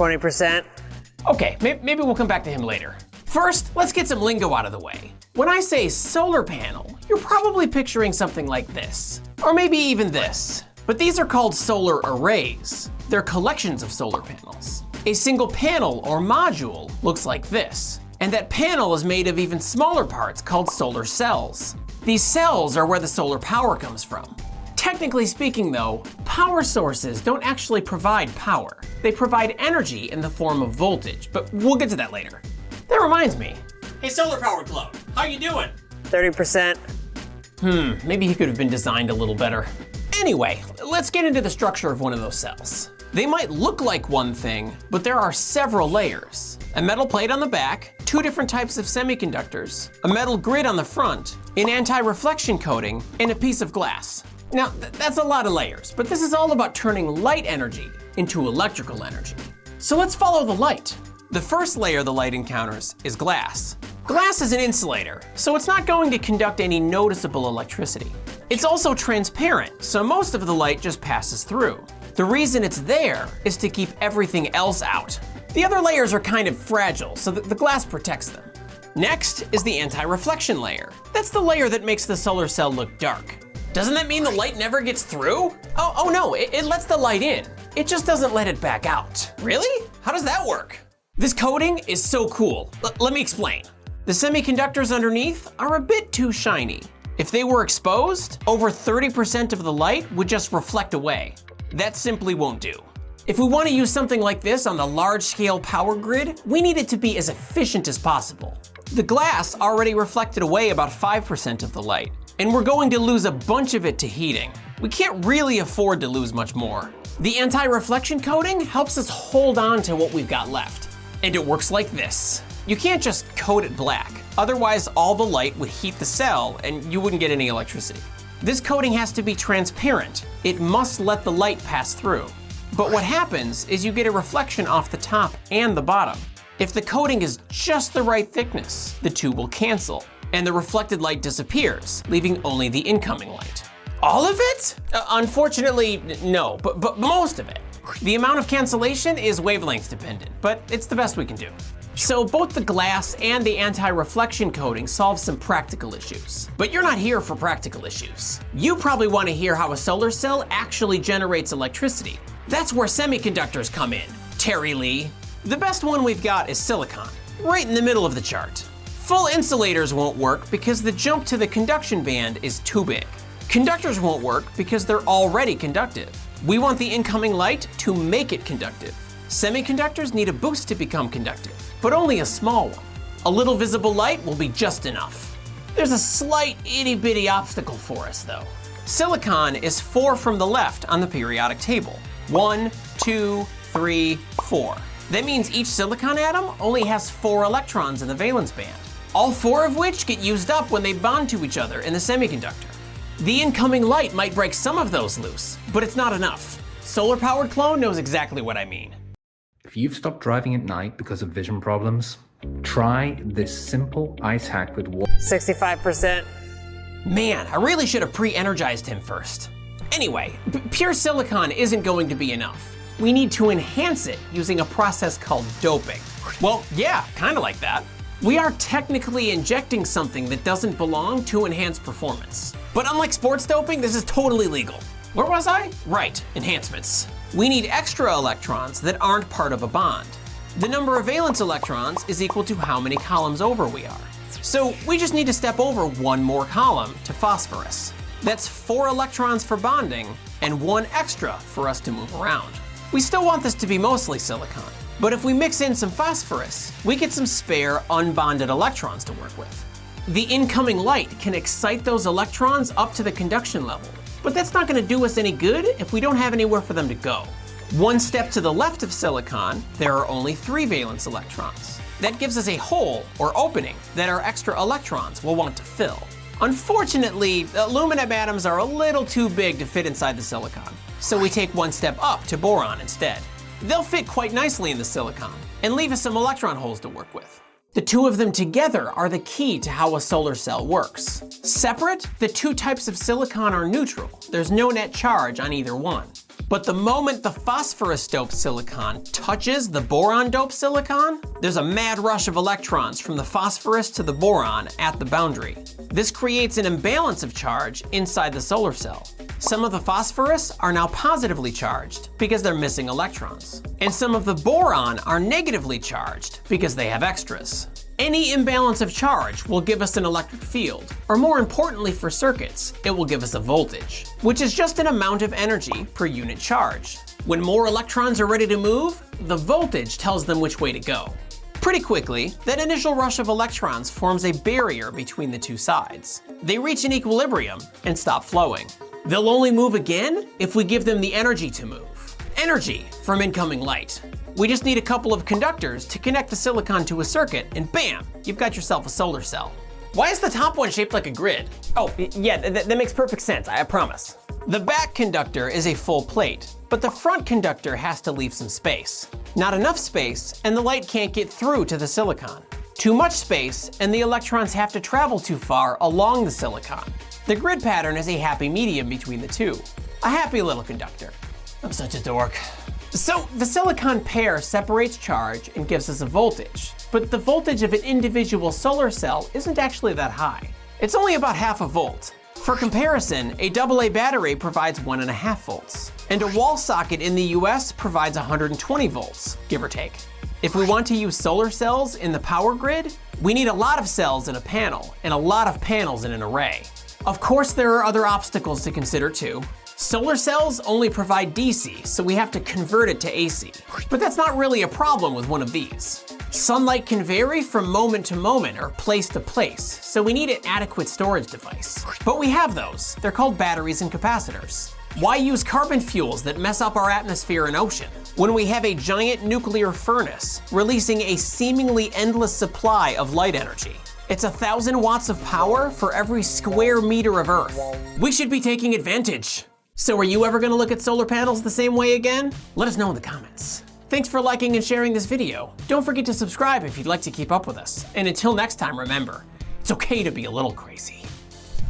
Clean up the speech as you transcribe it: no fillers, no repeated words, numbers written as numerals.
20%. Okay, maybe we'll come back to him later. First, let's get some lingo out of the way. When I say solar panel, you're probably picturing something like this, or maybe even this. But these are called solar arrays. They're collections of solar panels. A single panel or module looks like this, and that panel is made of even smaller parts called solar cells. These cells are where the solar power comes from. Technically speaking though, power sources don't actually provide power. They provide energy in the form of voltage, but we'll get to that later. That reminds me. Hey, solar powered clone, how you doing? 30%. Maybe he could have been designed a little better. Anyway, let's get into the structure of one of those cells. They might look like one thing, but there are several layers. A metal plate on the back, 2 different types of semiconductors, a metal grid on the front, an anti-reflection coating, and a piece of glass. Now, that's a lot of layers, but this is all about turning light energy into electrical energy. So let's follow the light. The first layer the light encounters is glass. Glass is an insulator, so it's not going to conduct any noticeable electricity. It's also transparent, so most of the light just passes through. The reason it's there is to keep everything else out. The other layers are kind of fragile, so the glass protects them. Next is the anti-reflection layer. That's the layer that makes the solar cell look dark. Doesn't that mean the light never gets through? Oh no, it lets the light in. It just doesn't let it back out. Really? How does that work? This coating is so cool. Let me explain. The semiconductors underneath are a bit too shiny. If they were exposed, over 30% of the light would just reflect away. That simply won't do. If we want to use something like this on the large-scale power grid, we need it to be as efficient as possible. The glass already reflected away about 5% of the light, and we're going to lose a bunch of it to heating. We can't really afford to lose much more. The anti-reflection coating helps us hold on to what we've got left. And it works like this. You can't just coat it black, otherwise all the light would heat the cell and you wouldn't get any electricity. This coating has to be transparent. It must let the light pass through. But what happens is you get a reflection off the top and the bottom. If the coating is just the right thickness, the two will cancel, and the reflected light disappears, leaving only the incoming light. All of it? Unfortunately, no, but most of it. The amount of cancellation is wavelength dependent, but it's the best we can do. So both the glass and the anti-reflection coating solve some practical issues. But you're not here for practical issues. You probably want to hear how a solar cell actually generates electricity. That's where semiconductors come in. Terry Lee. The best one we've got is silicon, right in the middle of the chart. Full insulators won't work because the jump to the conduction band is too big. Conductors won't work because they're already conductive. We want the incoming light to make it conductive. Semiconductors need a boost to become conductive, but only a small one. A little visible light will be just enough. There's a slight itty-bitty obstacle for us though. Silicon is 4 from the left on the periodic table. 1, 2, 3, 4. That means each silicon atom only has 4 electrons in the valence band, all 4 of which get used up when they bond to each other in the semiconductor. The incoming light might break some of those loose, but it's not enough. Solar-powered clone knows exactly what I mean. If you've stopped driving at night because of vision problems, try this simple ice hack with water. 65%. Man, I really should have pre-energized him first. Anyway, pure silicon isn't going to be enough. We need to enhance it using a process called doping. Well, yeah, kind of like that. We are technically injecting something that doesn't belong to enhance performance. But unlike sports doping, this is totally legal. Where was I? Right, enhancements. We need extra electrons that aren't part of a bond. The number of valence electrons is equal to how many columns over we are. So we just need to step over 1 more column to phosphorus. That's 4 electrons for bonding and 1 extra for us to move around. We still want this to be mostly silicon, but if we mix in some phosphorus, we get some spare unbonded electrons to work with. The incoming light can excite those electrons up to the conduction level, but that's not going to do us any good if we don't have anywhere for them to go. 1 step to the left of silicon, there are only 3 valence electrons. That gives us a hole or opening that our extra electrons will want to fill. Unfortunately, aluminum atoms are a little too big to fit inside the silicon, so we take 1 step up to boron instead. They'll fit quite nicely in the silicon and leave us some electron holes to work with. The 2 of them together are the key to how a solar cell works. Separate, the 2 types of silicon are neutral. There's no net charge on either one. But the moment the phosphorus-doped silicon touches the boron-doped silicon, there's a mad rush of electrons from the phosphorus to the boron at the boundary. This creates an imbalance of charge inside the solar cell. Some of the phosphorus are now positively charged because they're missing electrons. And some of the boron are negatively charged because they have extras. Any imbalance of charge will give us an electric field, or more importantly for circuits, it will give us a voltage, which is just an amount of energy per unit charge. When more electrons are ready to move, the voltage tells them which way to go. Pretty quickly, that initial rush of electrons forms a barrier between the two sides. They reach an equilibrium and stop flowing. They'll only move again if we give them the energy to move. Energy from incoming light. We just need a couple of conductors to connect the silicon to a circuit, and bam, you've got yourself a solar cell. Why is the top one shaped like a grid? Oh, yeah, that makes perfect sense, I promise. The back conductor is a full plate, but the front conductor has to leave some space. Not enough space, and the light can't get through to the silicon. Too much space, and the electrons have to travel too far along the silicon. The grid pattern is a happy medium between the two. A happy little conductor. I'm such a dork. So the silicon pair separates charge and gives us a voltage, but the voltage of an individual solar cell isn't actually that high. It's only about half a volt. For comparison, a AA battery provides 1.5 volts, and a wall socket in the US provides 120 volts, give or take. If we want to use solar cells in the power grid, we need a lot of cells in a panel and a lot of panels in an array. Of course, there are other obstacles to consider too. Solar cells only provide DC, so we have to convert it to AC. But that's not really a problem with one of these. Sunlight can vary from moment to moment or place to place, so we need an adequate storage device. But we have those. They're called batteries and capacitors. Why use carbon fuels that mess up our atmosphere and ocean when we have a giant nuclear furnace releasing a seemingly endless supply of light energy? It's 1,000 watts of power for every square meter of Earth. We should be taking advantage. So are you ever gonna look at solar panels the same way again? Let us know in the comments. Thanks for liking and sharing this video. Don't forget to subscribe if you'd like to keep up with us. And until next time, remember, it's okay to be a little crazy.